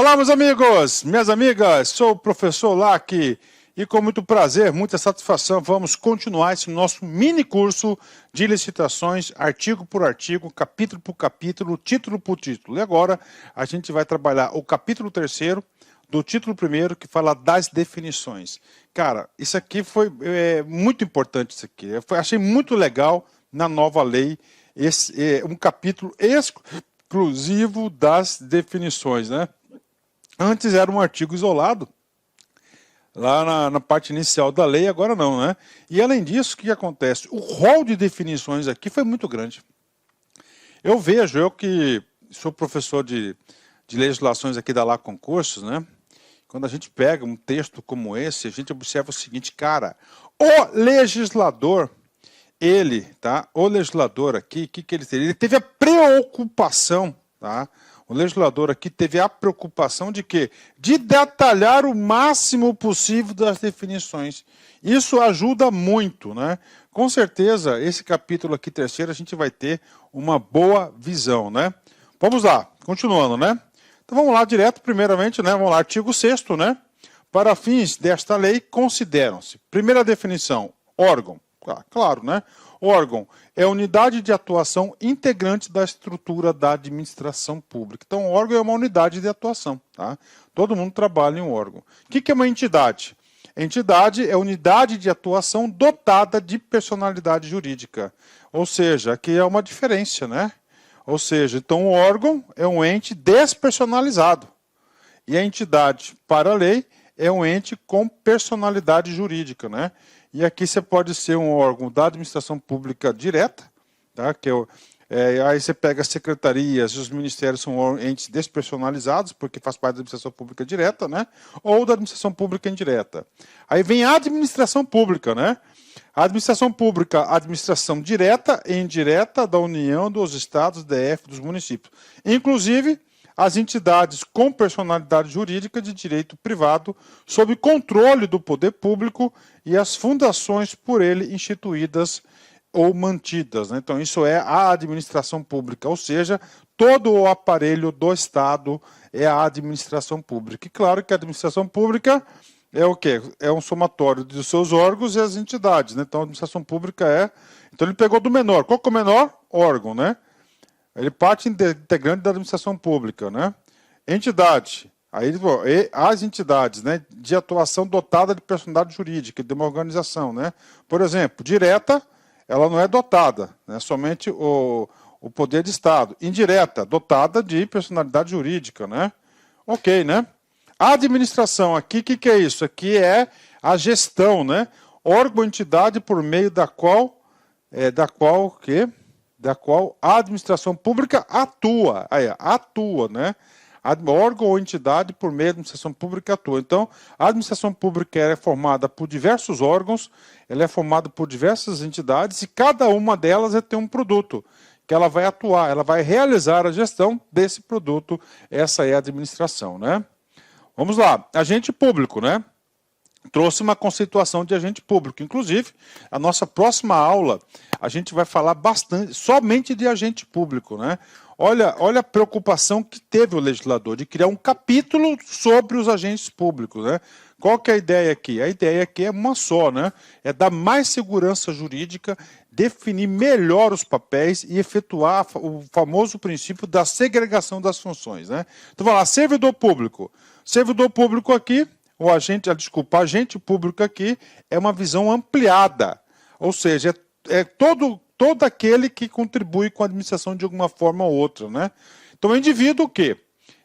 Olá, meus amigos, minhas amigas, sou o professor Lac e com muito prazer, muita satisfação, vamos continuar esse nosso mini curso de licitações, artigo por artigo, capítulo por capítulo, título por título. E agora a gente vai trabalhar o capítulo 3º do título 1º, que fala das definições. Cara, isso aqui foi muito importante, isso aqui. Achei muito legal na nova lei, um capítulo exclusivo das definições, né? Antes era um artigo isolado, lá na parte inicial da lei, agora não, né? E além disso, o que acontece? O rol de definições aqui foi muito grande. Eu vejo, eu que sou professor de legislações aqui da Lac Concursos, né? Quando a gente pega um texto como esse, a gente observa o seguinte, cara, o legislador, o legislador aqui, o que ele teve? Ele teve a preocupação, tá? O legislador aqui teve a preocupação de quê? De detalhar o máximo possível das definições. Isso ajuda muito, né? Com certeza, esse capítulo aqui, 3º, a gente vai ter uma boa visão, né? Vamos lá, continuando, né? Então vamos lá direto, primeiramente, né? Vamos lá, artigo 6º, né? Para fins desta lei, consideram-se, primeira definição, órgão. Claro, né? Órgão é unidade de atuação integrante da estrutura da administração pública. Então, o órgão é uma unidade de atuação, tá? Todo mundo trabalha em um órgão. O que é uma entidade? Entidade é unidade de atuação dotada de personalidade jurídica. Ou seja, aqui é uma diferença, né? Ou seja, então o órgão é um ente despersonalizado. E a entidade, para a lei, é um ente com personalidade jurídica, né? E aqui você pode ser um órgão da administração pública direta, tá? Aí você pega as secretarias e os ministérios são entes despersonalizados, porque faz parte da administração pública direta, né? Ou da administração pública indireta. Aí vem a administração pública, né? A administração pública, administração direta e indireta da União, dos Estados, DF, dos municípios. Inclusive, as entidades com personalidade jurídica de direito privado, sob controle do poder público e as fundações por ele instituídas ou mantidas, né? Então, isso é a administração pública, ou seja, todo o aparelho do Estado é a administração pública. E claro que a administração pública é o quê? É um somatório dos seus órgãos e as entidades, né? Então, a administração pública Então, ele pegou do menor. Qual que é o menor? Órgão, né? Ele parte integrante da administração pública, né? Entidade. Aí as entidades, né, de atuação dotada de personalidade jurídica, de uma organização, né? Por exemplo, direta, ela não é dotada, né? Somente o poder de Estado. Indireta, dotada de personalidade jurídica, né? Ok, né? A administração aqui, o que é isso? Aqui é a gestão, né? Órgão, entidade por meio da qual a administração pública atua. Atua, né? Órgão ou entidade por meio da administração pública atua. Então, a administração pública é formada por diversos órgãos, ela é formada por diversas entidades e cada uma delas tem um produto que ela vai atuar, ela vai realizar a gestão desse produto. Essa é a administração, né? Vamos lá, agente público, né? Trouxe uma conceituação de agente público. Inclusive, a nossa próxima aula, a gente vai falar bastante, somente de agente público, né? Olha a preocupação que teve o legislador de criar um capítulo sobre os agentes públicos, né? Qual que é a ideia aqui? A ideia aqui é uma só, né? É dar mais segurança jurídica, definir melhor os papéis e efetuar o famoso princípio da segregação das funções, né? Então, vamos lá, servidor público. Servidor público aqui, agente público aqui é uma visão ampliada, ou seja, é todo aquele que contribui com a administração de alguma forma ou outra, né? Então, o indivíduo o quê?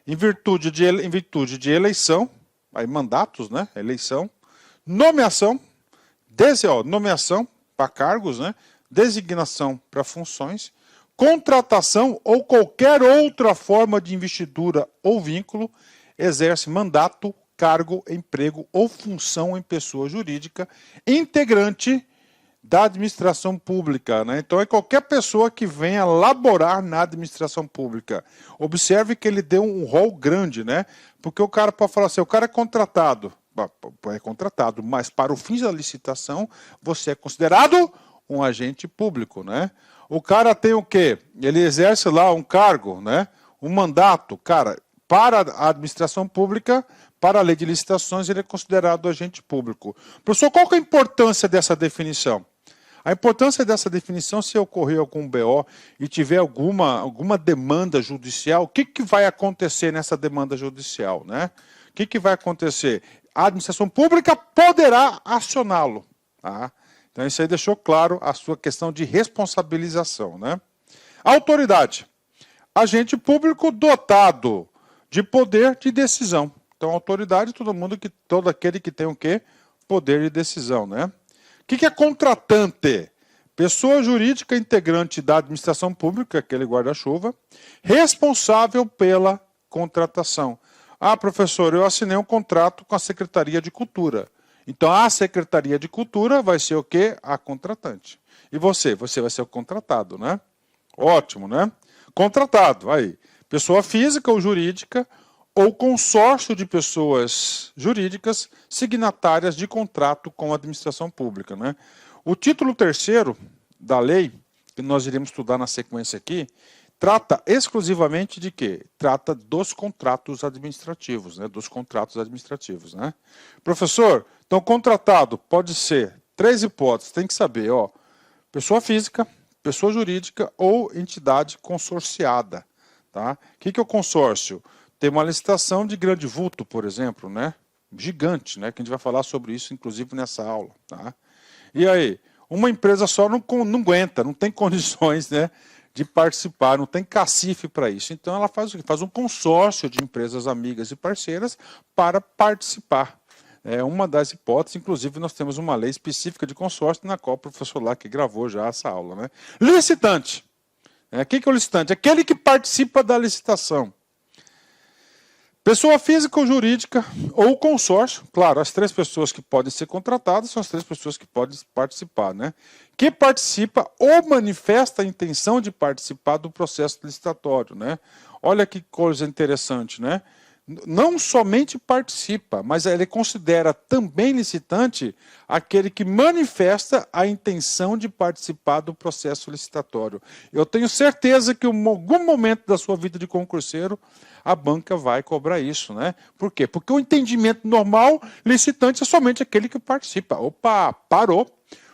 Em virtude de eleição, aí mandatos, né? Eleição, nomeação para cargos, né? Designação para funções, contratação ou qualquer outra forma de investidura ou vínculo, exerce mandato, cargo, emprego ou função em pessoa jurídica, integrante da administração pública, né? Então é qualquer pessoa que venha laborar na administração pública. Observe que ele deu um rol grande, né? Porque o cara pode falar assim, o cara é contratado, mas para o fim da licitação, você é considerado um agente público, né? O cara tem o quê? Ele exerce lá um cargo, né? Um mandato, cara, para a administração pública, para a lei de licitações, ele é considerado agente público. Professor, qual que é a importância dessa definição? A importância dessa definição, se ocorrer algum BO e tiver alguma demanda judicial, o que vai acontecer nessa demanda judicial, né? O que vai acontecer? A administração pública poderá acioná-lo, tá? Então isso aí deixou claro a sua questão de responsabilização, né? Autoridade. Agente público dotado de poder de decisão. Então autoridade, todo aquele que tem o quê? Poder de decisão, né? O que é contratante? Pessoa jurídica integrante da administração pública, aquele guarda-chuva, responsável pela contratação. Ah, professor, eu assinei um contrato com a Secretaria de Cultura. Então a Secretaria de Cultura vai ser o quê? A contratante. E você? Você vai ser o contratado, né? Ótimo, né? Contratado, aí. Pessoa física ou jurídica ou consórcio de pessoas jurídicas signatárias de contrato com a administração pública, né? O título 3º da lei, que nós iremos estudar na sequência aqui, trata exclusivamente de quê? Trata dos contratos administrativos, né? Dos contratos administrativos, né? Professor, então contratado pode ser 3 hipóteses, tem que saber, ó, pessoa física, pessoa jurídica ou entidade consorciada, tá? O que é o consórcio? Tem uma licitação de grande vulto, por exemplo, né? Gigante, né? Que a gente vai falar sobre isso, inclusive, nessa aula, tá? E aí, uma empresa só não aguenta, não tem condições, né, de participar, não tem cacife para isso. Então, ela faz o quê? Faz um consórcio de empresas amigas e parceiras para participar. É uma das hipóteses, inclusive, nós temos uma lei específica de consórcio, na qual o professor Lac gravou já essa aula, né? Licitante. O que é o licitante? Aquele que participa da licitação. Pessoa física ou jurídica ou consórcio, claro, as 3 pessoas que podem ser contratadas são as 3 pessoas que podem participar, né? Que participa ou manifesta a intenção de participar do processo licitatório, né? Olha que coisa interessante, né? Não somente participa, mas ele considera também licitante aquele que manifesta a intenção de participar do processo licitatório. Eu tenho certeza que em algum momento da sua vida de concurseiro, a banca vai cobrar isso, né? Por quê? Porque o entendimento normal, licitante, é somente aquele que participa. Opa, parou.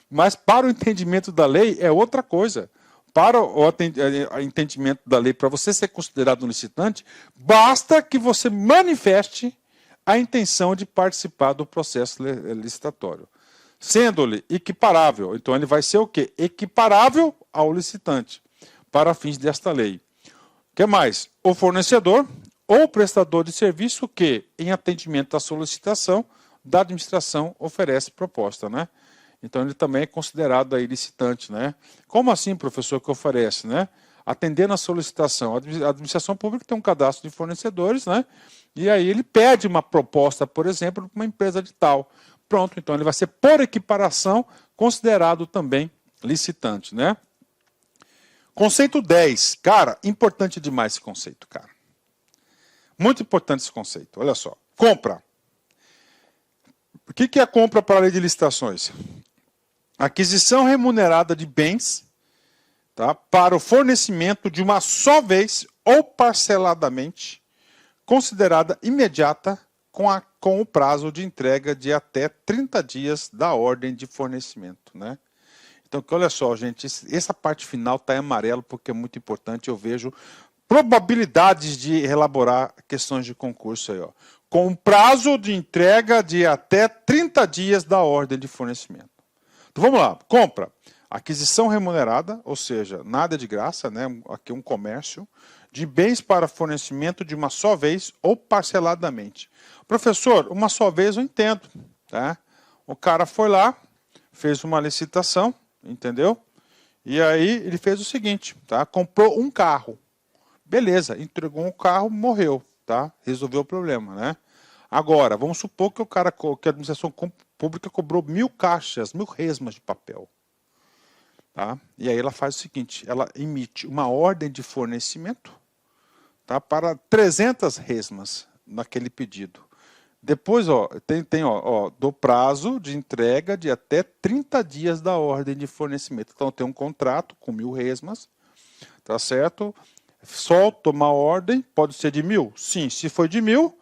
Mas para o entendimento da lei é outra coisa. Para o entendimento da lei, para você ser considerado um licitante, basta que você manifeste a intenção de participar do processo licitatório. Sendo-lhe equiparável, então ele vai ser o quê? Equiparável ao licitante, para fins desta lei. O que mais? O fornecedor ou prestador de serviço que, em atendimento à solicitação da administração, oferece proposta, né? Então ele também é considerado aí licitante, né? Como assim, professor, que oferece, né? Atendendo a solicitação. A administração pública tem um cadastro de fornecedores, né? E aí ele pede uma proposta, por exemplo, para uma empresa de tal. Pronto, então ele vai ser, por equiparação, considerado também licitante, né? Conceito 10. Cara, importante demais esse conceito, cara. Muito importante esse conceito. Olha só. Compra. O que é a compra para a lei de licitações? Aquisição remunerada de bens, tá, para o fornecimento de uma só vez ou parceladamente, considerada imediata com o prazo de entrega de até 30 dias da ordem de fornecimento, né? Então, olha só, gente, essa parte final está em amarelo porque é muito importante, eu vejo probabilidades de elaborar questões de concurso aí, ó. Com prazo de entrega de até 30 dias da ordem de fornecimento. Então vamos lá, compra. Aquisição remunerada, ou seja, nada de graça, né? Aqui um comércio, de bens para fornecimento de uma só vez ou parceladamente. Professor, uma só vez eu entendo, tá? O cara foi lá, fez uma licitação, entendeu? E aí ele fez o seguinte, tá? Comprou um carro. Beleza, entregou um carro, morreu, tá? Resolveu o problema, né? Agora, vamos supor que que a administração pública cobrou 1000 caixas, 1000 resmas de papel. Tá? E aí ela faz o seguinte, ela emite uma ordem de fornecimento, tá, para 300 resmas naquele pedido. Depois, ó, tem do prazo de entrega de até 30 dias da ordem de fornecimento. Então tem um contrato com 1000 resmas, tá certo? solta uma ordem, pode ser de 1.000? Sim, se for de 1.000,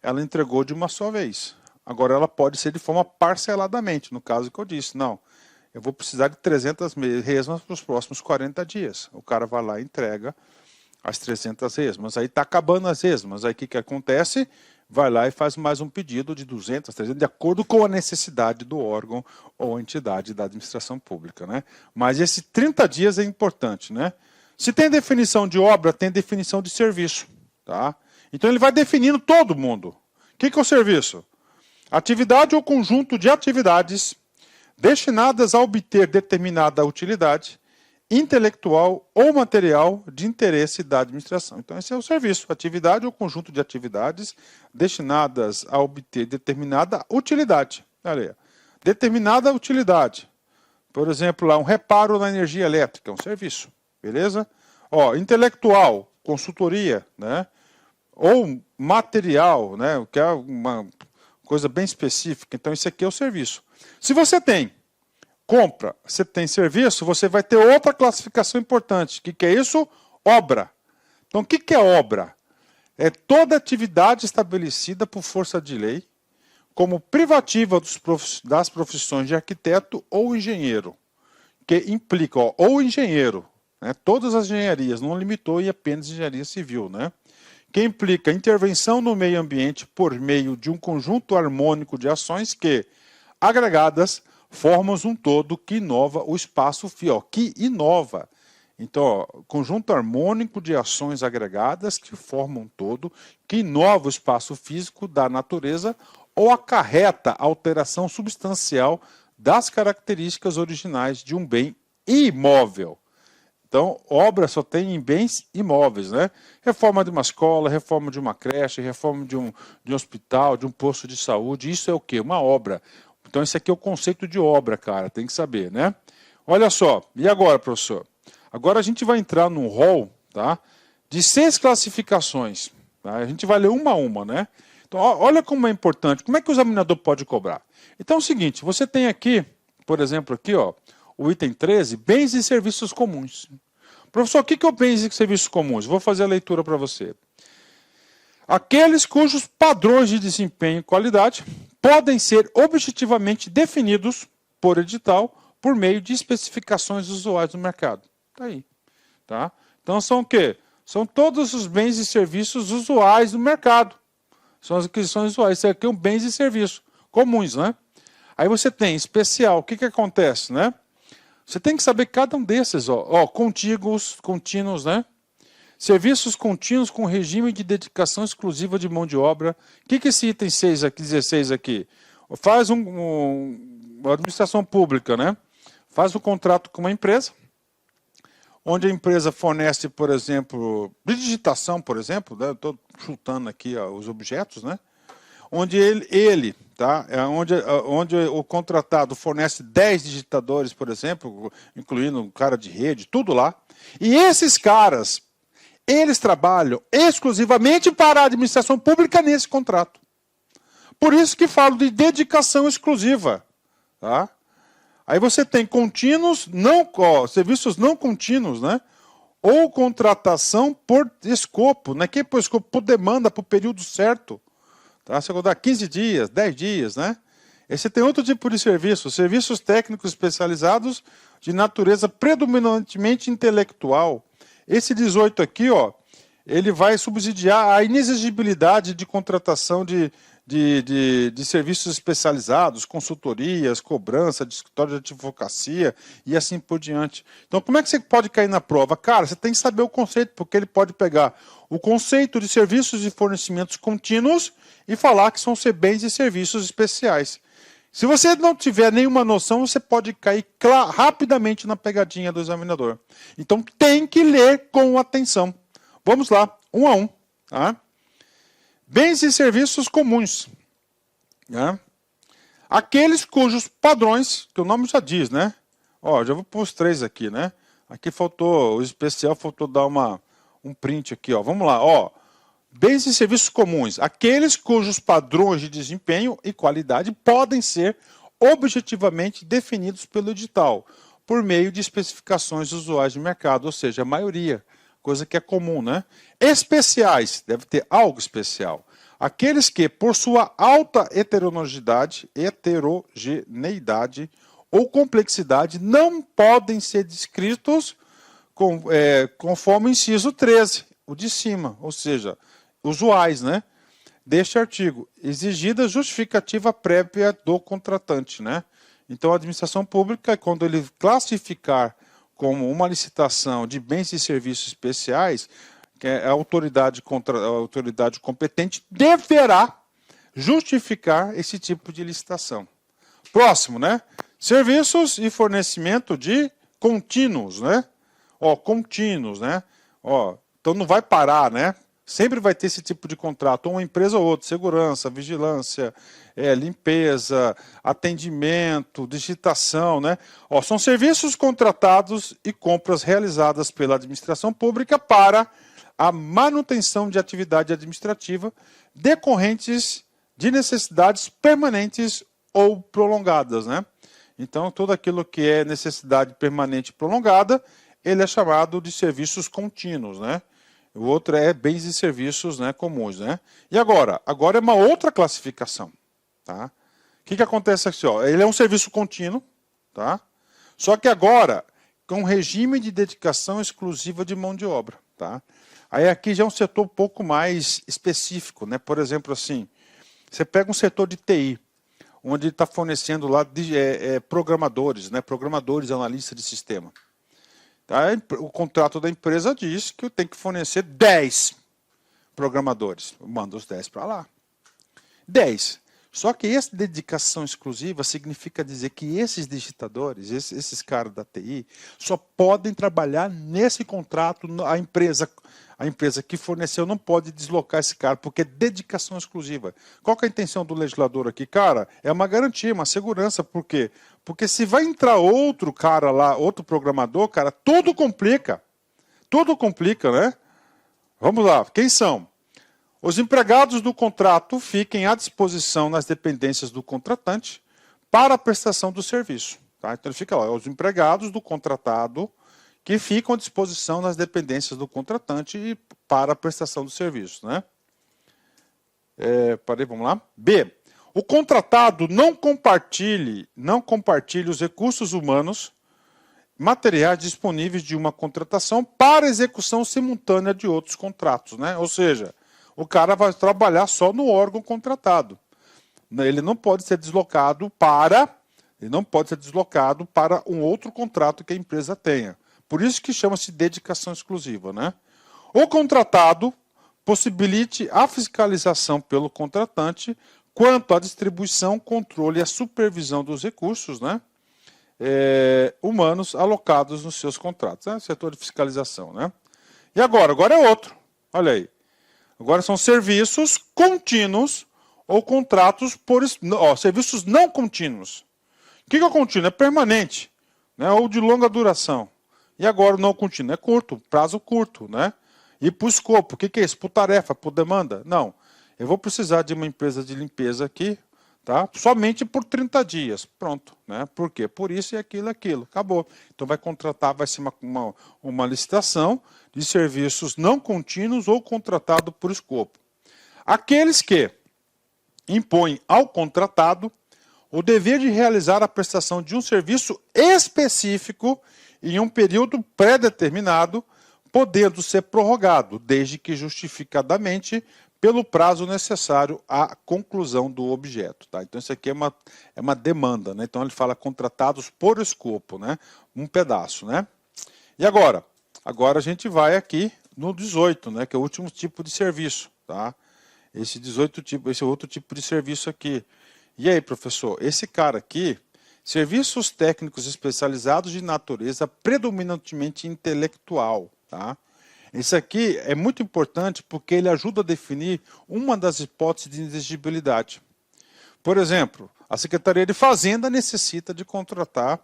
ela entregou de uma só vez. Agora ela pode ser de forma parceladamente, no caso que eu disse, não, eu vou precisar de 300 resmas para os próximos 40 dias. O cara vai lá e entrega as 300 resmas, aí está acabando as resmas, aí o que acontece? Vai lá e faz mais um pedido de 200, 300, de acordo com a necessidade do órgão ou entidade da administração pública, né? Mas esses 30 dias é importante, né? Se tem definição de obra, tem definição de serviço, tá? Então ele vai definindo todo mundo. O que é o serviço? Atividade ou conjunto de atividades destinadas a obter determinada utilidade intelectual ou material de interesse da administração. Então esse é o serviço, atividade ou conjunto de atividades destinadas a obter determinada utilidade. Olha aí. Determinada utilidade. Por exemplo, lá, um reparo na energia elétrica, é um serviço. Beleza? Ó, intelectual, consultoria, né? Ou material, né? Que é uma coisa bem específica. Então, isso aqui é o serviço. Se você tem compra, você tem serviço, você vai ter outra classificação importante. O que é isso? Obra. Então, o que é obra? É toda atividade estabelecida por força de lei como privativa das profissões de arquiteto ou engenheiro. Que implica, ó, ou engenheiro, né? Todas as engenharias, não limitou em apenas engenharia civil, né? Que implica intervenção no meio ambiente por meio de um conjunto harmônico de ações que, agregadas, formam um todo que inova o espaço físico, que inova. Então, ó, conjunto harmônico de ações agregadas que formam um todo que inova o espaço físico da natureza ou acarreta alteração substancial das características originais de um bem imóvel. Então, obra só tem em bens imóveis, né? Reforma de uma escola, reforma de uma creche, reforma de um hospital, de um posto de saúde, isso é o quê? Uma obra. Então, esse aqui é o conceito de obra, cara, tem que saber, né? Olha só, e agora, professor? Agora a gente vai entrar num rol, tá? De 6 classificações. Tá? A gente vai ler uma a uma, né? Então, olha como é importante. Como é que o examinador pode cobrar? Então é o seguinte, você tem aqui, por exemplo, aqui, ó, o item 13, bens e serviços comuns. Professor, o que é o bens e serviços comuns? Vou fazer a leitura para você. Aqueles cujos padrões de desempenho e qualidade podem ser objetivamente definidos por edital por meio de especificações usuais no mercado. Está aí. Tá? Então são o quê? São todos os bens e serviços usuais do mercado. São as aquisições usuais. Isso aqui é um bens e serviços comuns, né? Aí você tem especial. O que acontece, né? Você tem que saber cada um desses, ó, contíguos, contínuos, né? Serviços contínuos com regime de dedicação exclusiva de mão de obra. O que é esse item 6 aqui, 16 aqui? Faz uma administração pública, né? Faz um contrato com uma empresa, onde a empresa fornece, por exemplo, digitação, por exemplo, né? Estou chutando aqui ó, os objetos, né? Onde ele tá? Onde o contratado fornece 10 digitadores, por exemplo, incluindo um cara de rede, tudo lá. E esses caras, eles trabalham exclusivamente para a administração pública nesse contrato. Por isso que falo de dedicação exclusiva. Tá? Aí você tem contínuos, serviços não contínuos, né? Ou contratação por escopo, né? Que por escopo? Por demanda, por período certo. Tá? Você vai dar 15 dias, 10 dias, né? Esse tem outro tipo de serviço, serviços técnicos especializados de natureza predominantemente intelectual. Esse 18 aqui, ó, ele vai subsidiar a inexigibilidade de contratação de serviços especializados, consultorias, cobrança, de escritório de advocacia e assim por diante. Então, como é que você pode cair na prova? Cara, você tem que saber o conceito, porque ele pode pegar o conceito de serviços e fornecimentos contínuos e falar que são bens e serviços especiais. Se você não tiver nenhuma noção, você pode cair rapidamente na pegadinha do examinador. Então, tem que ler com atenção. Vamos lá, um a um. Tá? Bens e serviços comuns. Né? Aqueles cujos padrões, que o nome já diz, né? Ó, já vou pôr os 3 aqui, né? Aqui faltou, o especial faltou dar um print aqui, ó. Vamos lá, ó. Bens e serviços comuns. Aqueles cujos padrões de desempenho e qualidade podem ser objetivamente definidos pelo edital, por meio de especificações usuais de mercado, ou seja, a maioria. coisa que é comum, né? Especiais, deve ter algo especial. Aqueles que, por sua alta heterogeneidade ou complexidade, não podem ser descritos conforme o inciso 13, o de cima, ou seja, usuais, né? Deste artigo, exigida justificativa prévia do contratante, né? Então, a administração pública, quando ele classificar como uma licitação de bens e serviços especiais, que a autoridade competente deverá justificar esse tipo de licitação. Próximo, né? Serviços e fornecimento de contínuos, né? Contínuos, né? Então não vai parar, né? Sempre vai ter esse tipo de contrato, uma empresa ou outra, segurança, vigilância, limpeza, atendimento, digitação, né? São serviços contratados e compras realizadas pela administração pública para a manutenção de atividade administrativa decorrentes de necessidades permanentes ou prolongadas, né? Então, tudo aquilo que é necessidade permanente e prolongada, ele é chamado de serviços contínuos, né? O outro é bens e serviços, né, comuns, né? E agora? Agora é uma outra classificação, tá? O que acontece aqui? Ele é um serviço contínuo, tá? Só que agora, com regime de dedicação exclusiva de mão de obra, tá? Aí aqui já é um setor um pouco mais específico, né? Por exemplo, assim, você pega um setor de TI, onde está fornecendo lá programadores, né? Programadores, analistas de sistema. O contrato da empresa diz que eu tenho que fornecer 10 programadores. Eu mando os 10 para lá. 10. Só que essa dedicação exclusiva significa dizer que esses digitadores, esses caras da TI, só podem trabalhar nesse contrato. A empresa que forneceu não pode deslocar esse cara, porque é dedicação exclusiva. Qual que é a intenção do legislador aqui? Cara, é uma garantia, uma segurança. Por quê? Porque se vai entrar outro cara lá, outro programador, cara, tudo complica. Tudo complica, né? Vamos lá, quem são? Os empregados do contrato fiquem à disposição nas dependências do contratante para a prestação do serviço. Tá? Então, fica lá, os empregados do contratado que ficam à disposição nas dependências do contratante e para a prestação do serviço. Né? Vamos lá. B. O contratado não compartilhe os recursos humanos materiais disponíveis de uma contratação para execução simultânea de outros contratos. Né? Ou seja, o cara vai trabalhar só no órgão contratado. Ele não pode ser deslocado para um outro contrato que a empresa tenha. Por isso que chama-se dedicação exclusiva, né? O contratado possibilite a fiscalização pelo contratante quanto à distribuição, controle e a supervisão dos recursos, né, humanos alocados nos seus contratos. Né? Setor de fiscalização. Né? E agora? Agora é outro. Olha aí. Agora são serviços contínuos ou contratos serviços não contínuos. O que é contínuo? É permanente, né? Ou de longa duração. E agora o não contínuo é curto, prazo curto, né? E por escopo, o que é isso? Por tarefa, por demanda? Não. Eu vou precisar de uma empresa de limpeza aqui, tá? Somente por 30 dias. Pronto, né? Por quê? Por isso e aquilo, acabou. Então vai ser uma licitação de serviços não contínuos ou contratado por escopo. Aqueles que impõem ao contratado o dever de realizar a prestação de um serviço específico em um período pré-determinado, podendo ser prorrogado, desde que justificadamente pelo prazo necessário à conclusão do objeto. Tá? Então, isso aqui é uma demanda. Né? Então, ele fala contratados por escopo, né? Um pedaço. Né? E agora? Agora a gente vai aqui no 18, né? Que é o último tipo de serviço. Tá? Esse outro tipo de serviço aqui. E aí, professor? Esse cara aqui, serviços técnicos especializados de natureza predominantemente intelectual. Tá? Isso aqui é muito importante porque ele ajuda a definir uma das hipóteses de inexigibilidade. Por exemplo, a Secretaria de Fazenda necessita de contratar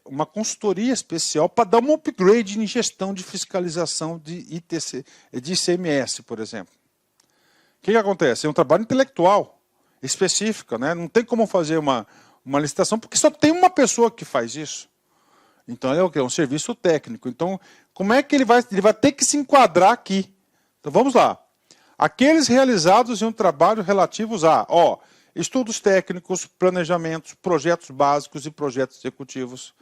uma consultoria especial para dar um upgrade em gestão de fiscalização de ICMS, por exemplo. O que acontece? É um trabalho intelectual específico, né? Não tem como fazer uma licitação porque só tem uma pessoa que faz isso. Então é o quê? É um serviço técnico. Então, como é que ele vai ter que se enquadrar aqui? Então vamos lá. Aqueles realizados em um trabalho relativos a, estudos técnicos, planejamentos, projetos básicos e projetos executivos,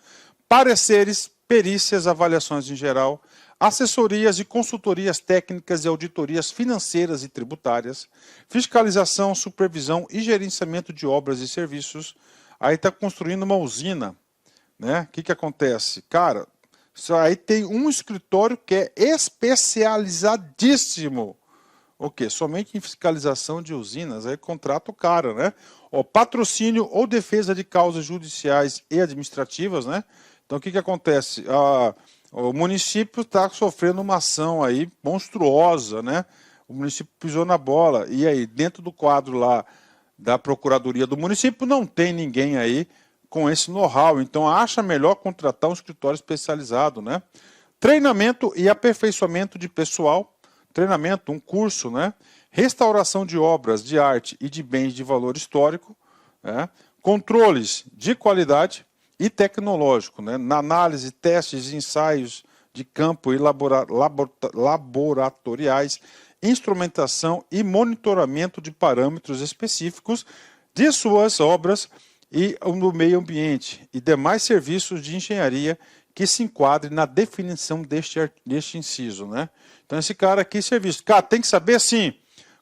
pareceres, perícias, avaliações em geral, assessorias e consultorias técnicas e auditorias financeiras e tributárias, fiscalização, supervisão e gerenciamento de obras e serviços. Aí está construindo uma usina, né? O que acontece? Cara, isso aí tem um escritório que é especializadíssimo. O quê? Somente em fiscalização de usinas, aí contrata o cara, né? Patrocínio ou defesa de causas judiciais e administrativas, né? Então o que acontece? O município está sofrendo uma ação aí monstruosa, né? O município pisou na bola. E aí, dentro do quadro lá da Procuradoria do município, não tem ninguém aí com esse know-how. Então acha melhor contratar um escritório especializado, né? Treinamento e aperfeiçoamento de pessoal. Treinamento, um curso, né? Restauração de obras de arte e de bens de valor histórico, né? Controles de qualidade e tecnológico, né? Na análise, testes e ensaios de campo e laboratoriais, instrumentação e monitoramento de parâmetros específicos de suas obras e no meio ambiente e demais serviços de engenharia que se enquadre na definição deste inciso, né? Então esse cara aqui, serviço. Cara, tem que saber assim,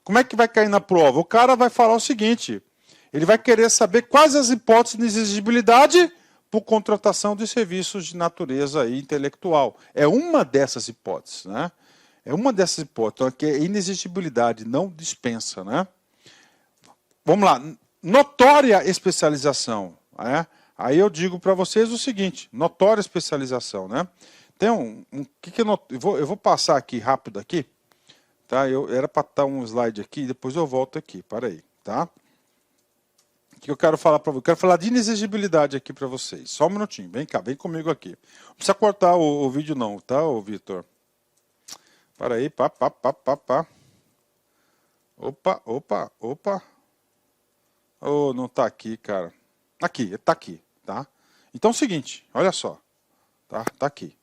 como é que vai cair na prova? O cara vai falar o seguinte, ele vai querer saber quais as hipóteses de exigibilidade por contratação de serviços de natureza intelectual. É uma dessas hipóteses, né? É uma dessas hipóteses, então, que é inexigibilidade, não dispensa, né? Vamos lá, notória especialização, né? Aí eu digo para vocês o seguinte, notória especialização, né? Tem eu vou passar aqui rápido aqui, tá? Era para estar um slide aqui, depois eu volto aqui, para aí, tá? O que eu quero falar para vocês? Eu quero falar de inexigibilidade aqui para vocês. Só um minutinho, vem cá, vem comigo aqui. Não precisa cortar o vídeo não, tá, Vitor? Para aí, pá. Opa. Oh, não tá aqui, cara. Aqui, tá aqui, tá? Então é o seguinte, olha só, tá? Tá aqui.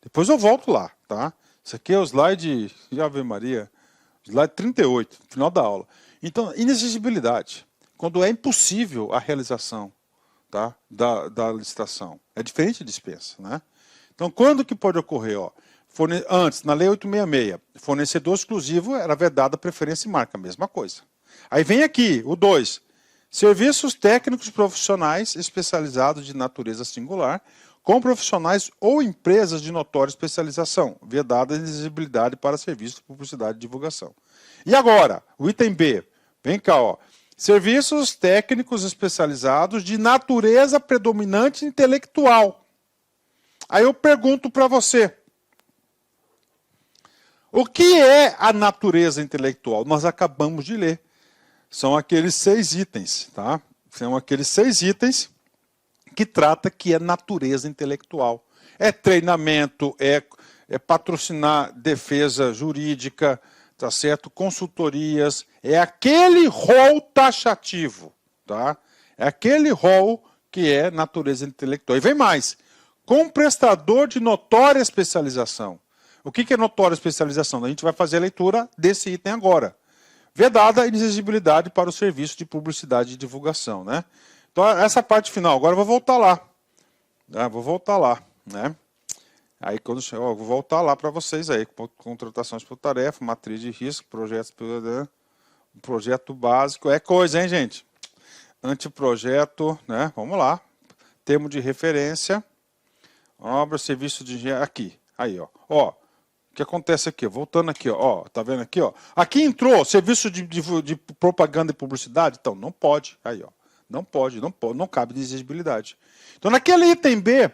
Depois eu volto lá, tá? Isso aqui é o slide, Ave Maria, slide 38, final da aula. Então, inexigibilidade, quando é impossível a realização, tá? da licitação. É diferente de dispensa, né? Então, quando que pode ocorrer? Antes, na Lei 866, fornecedor exclusivo era vedada preferência e marca, a mesma coisa. Aí vem aqui, o 2, serviços técnicos profissionais especializados de natureza singular, com profissionais ou empresas de notória especialização, vedada a exigibilidade para serviços de publicidade e divulgação. E agora, o item B, vem cá, serviços técnicos especializados de natureza predominante intelectual. Aí eu pergunto para você, o que é a natureza intelectual? Nós acabamos de ler. São aqueles 6 itens, tá? São aqueles 6 itens que trata que é natureza intelectual. É treinamento, é patrocinar defesa jurídica, tá certo? Consultorias, é aquele rol taxativo, tá? É aquele rol que é natureza intelectual. E vem mais, com prestador de notória especialização. O que é notória especialização? A gente vai fazer a leitura desse item agora. Vedada a inexigibilidade para o serviço de publicidade e divulgação, né? Então, essa parte final, agora eu vou voltar lá. Né? Aí, quando chegar, vou voltar lá para vocês aí, contratações por tarefa, matriz de risco, projeto básico, é coisa, hein, gente? Anteprojeto, né? Vamos lá. Termo de referência, obra, serviço de engenharia, aqui, aí, ó. O que acontece aqui? Voltando aqui, tá vendo aqui, Aqui entrou serviço de propaganda e publicidade, então não pode, aí, não cabe de exigibilidade. Então, naquele item B,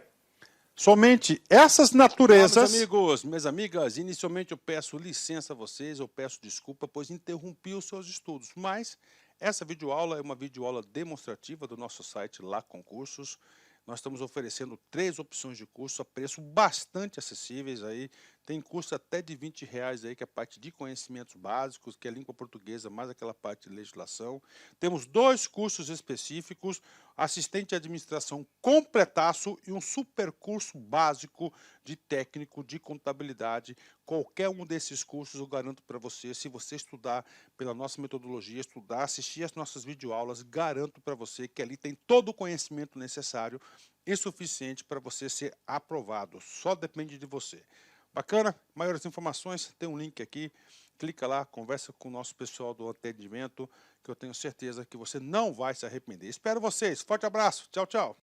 somente essas naturezas... Olá, meus amigos, minhas amigas, inicialmente eu peço licença a vocês, eu peço desculpa, pois interrompi os seus estudos, mas essa videoaula é uma videoaula demonstrativa do nosso site Lá Concursos. Nós estamos oferecendo 3 opções de curso a preço bastante acessíveis aí, Tem curso até de R$ 20 aí, que é a parte de conhecimentos básicos, que é língua portuguesa, mais aquela parte de legislação. Temos 2 cursos específicos, assistente de administração completaço e um super curso básico de técnico de contabilidade. Qualquer um desses cursos eu garanto para você, se você estudar pela nossa metodologia, estudar, assistir as nossas videoaulas, garanto para você que ali tem todo o conhecimento necessário e suficiente para você ser aprovado. Só depende de você. Bacana? Maiores informações, tem um link aqui. Clica lá, conversa com o nosso pessoal do atendimento, que eu tenho certeza que você não vai se arrepender. Espero vocês. Forte abraço. Tchau, tchau.